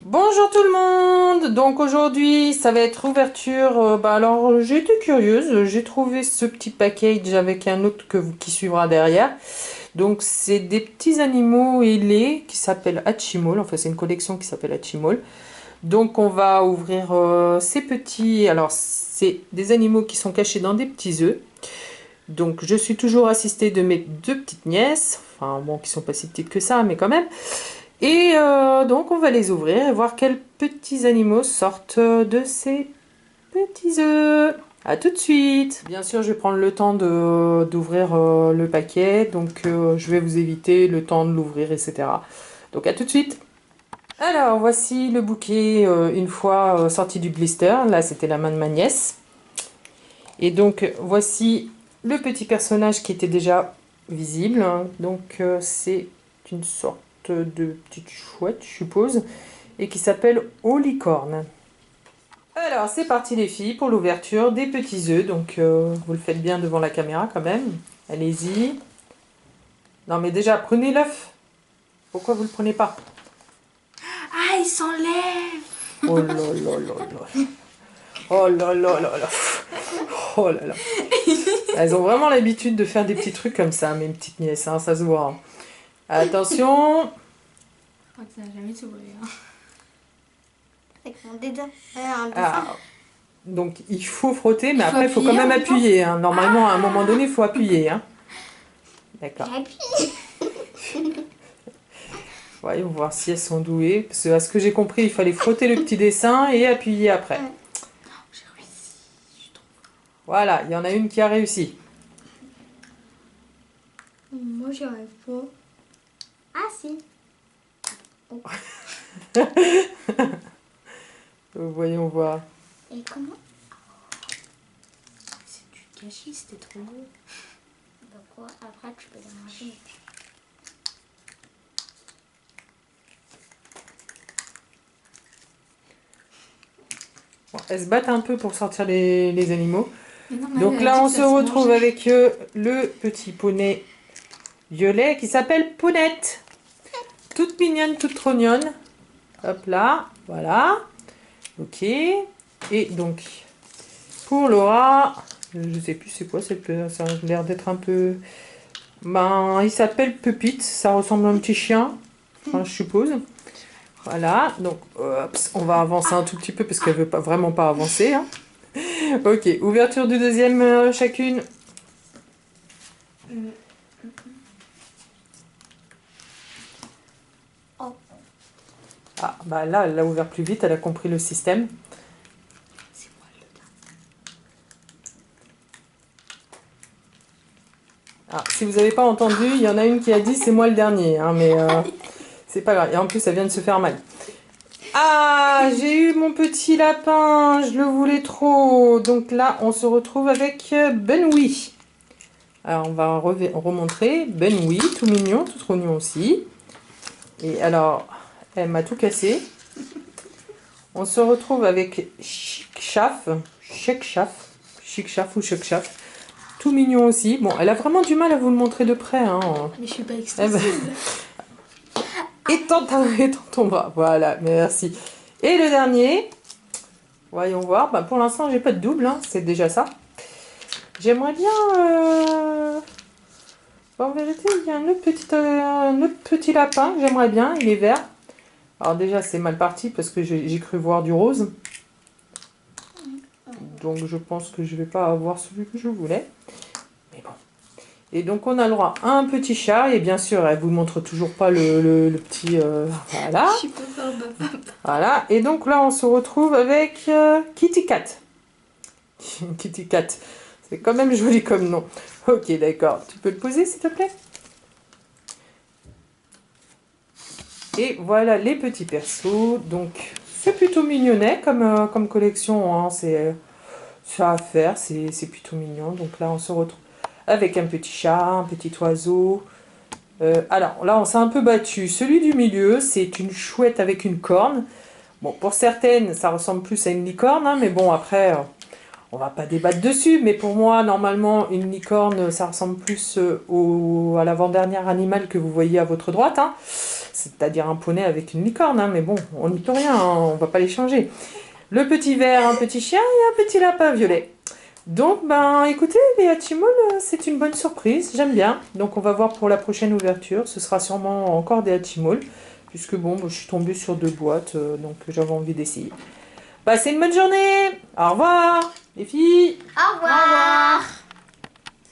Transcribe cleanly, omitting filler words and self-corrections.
Bonjour tout le monde. Donc aujourd'hui ça va être ouverture. Alors j'ai été curieuse, j'ai trouvé ce petit package avec un autre qui suivra derrière. Donc c'est des petits animaux ailés qui s'appellent Hatchimals, enfin c'est une collection qui s'appelle Hatchimals. Donc on va ouvrir ces petits, alors c'est des animaux qui sont cachés dans des petits œufs. Donc je suis toujours assistée de mes deux petites nièces, enfin bon qui sont pas si petites que ça mais quand même. Et donc on va les ouvrir et voir quels petits animaux sortent de ces petits œufs. A tout de suite. Bien sûr, je vais prendre le temps d'ouvrir le paquet, donc je vais vous éviter le temps de l'ouvrir, etc. Donc à tout de suite. Alors voici le bouquet une fois sorti du blister. Là c'était la main de ma nièce. Et donc voici le petit personnage qui était déjà visible. Donc c'est une sorte de petite chouette, je suppose, et qui s'appelle Olicorne. Alors, c'est parti les filles pour l'ouverture des petits œufs. Donc, vous le faites bien devant la caméra quand même. Allez-y. Non, mais déjà, prenez l'œuf. Pourquoi vous le prenez pas? Ah, il s'enlève. Oh là là là là. Oh là là là là. Oh là là. Elles ont vraiment l'habitude de faire des petits trucs comme ça, mes petites nièces, hein, ça se voit. Attention. Je crois que ça n'a jamais s'ouvert. Avec mon dédain. Un dessin. Ah, donc, il faut frotter, mais Il faut après, il faut quand appuyer, même on appuyer. Hein. Normalement, à un moment donné, il faut appuyer. Hein. D'accord. J'appuie. Voyons voir si elles sont douées. Parce que, à ce que j'ai compris, il fallait frotter le petit dessin et appuyer après. J'ai réussi. Je suis trop... Voilà, il y en a une qui a réussi. Moi, j'y arrive pas. Ah, si. Voyons voir. Et comment? C'est du gâchis, c'était trop beau. Bah quoi? Après, tu peux déranger. Bon, elles se battent un peu pour sortir les animaux. Mais non, mais Donc elle a là, dit on que se ça retrouve mangeait. avec le petit poney violet qui s'appelle Pounette. Toute mignonne, toute trognonne. Hop là, voilà. Ok. Et donc, pour Laura, je sais plus c'est quoi, ça a l'air d'être un peu... Ben, il s'appelle Pepite, ça ressemble à un petit chien, enfin, je suppose. Voilà, donc on va avancer un tout petit peu parce qu'elle veut pas, vraiment pas avancer. Hein. Ok, ouverture du deuxième chacune. Oh. Ah, bah là, elle l'a ouvert plus vite, elle a compris le système. C'est moi le Ah, si vous n'avez pas entendu, il y en a une qui a dit c'est moi le dernier, hein, mais c'est pas grave. Et en plus, elle vient de se faire mal. Ah, j'ai eu mon petit lapin, je le voulais trop. Donc là, on se retrouve avec Benoît. Alors, on va remontrer. Benoît, tout mignon, tout trognon aussi. Et alors, elle m'a tout cassé. On se retrouve avec Chic-Chaf. Chic-Chaf ou Chic-Chaf. Tout mignon aussi. Bon, elle a vraiment du mal à vous le montrer de près. Hein. Mais je suis pas Eh extensible. ben, étends ton bras. Voilà, merci. Et le dernier, voyons voir. Bah, pour l'instant, j'ai pas de double, hein, c'est déjà ça. J'aimerais bien... En vérité, il y a un autre petit lapin que j'aimerais bien. Il est vert. Alors déjà, c'est mal parti parce que j'ai cru voir du rose. Donc, je pense que je vais pas avoir celui que je voulais. Mais bon. Et donc, on a le droit à un petit chat. Et bien sûr, elle vous montre toujours pas le petit... voilà. Je suis pas faire papa. Voilà, et donc là on se retrouve avec Kitty Cat. Kitty Cat, c'est quand même joli comme nom. Ok, d'accord. Tu peux le poser s'il te plaît? Et voilà les petits persos. Donc c'est plutôt mignonnet comme collection. Hein. C'est ça à faire, c'est plutôt mignon. Donc là on se retrouve avec un petit chat, un petit oiseau. Alors là on s'est un peu battu. Celui du milieu, c'est une chouette avec une corne. Bon, pour certaines, ça ressemble plus à une licorne, hein, mais bon, après, On va pas débattre dessus, mais pour moi, normalement, une licorne, ça ressemble plus à l'avant-dernier animal que vous voyez à votre droite, hein. C'est-à-dire un poney avec une licorne, hein, mais bon, on n'y peut rien, hein, on va pas les changer. Le petit ver, un petit chien et un petit lapin violet. Donc, ben, écoutez, les Hatchimals, c'est une bonne surprise, j'aime bien. Donc, on va voir pour la prochaine ouverture, ce sera sûrement encore des Hatchimals, puisque bon, je suis tombée sur 2 boîtes, donc j'avais envie d'essayer. Passez une bonne journée. Au revoir, les filles. Au revoir.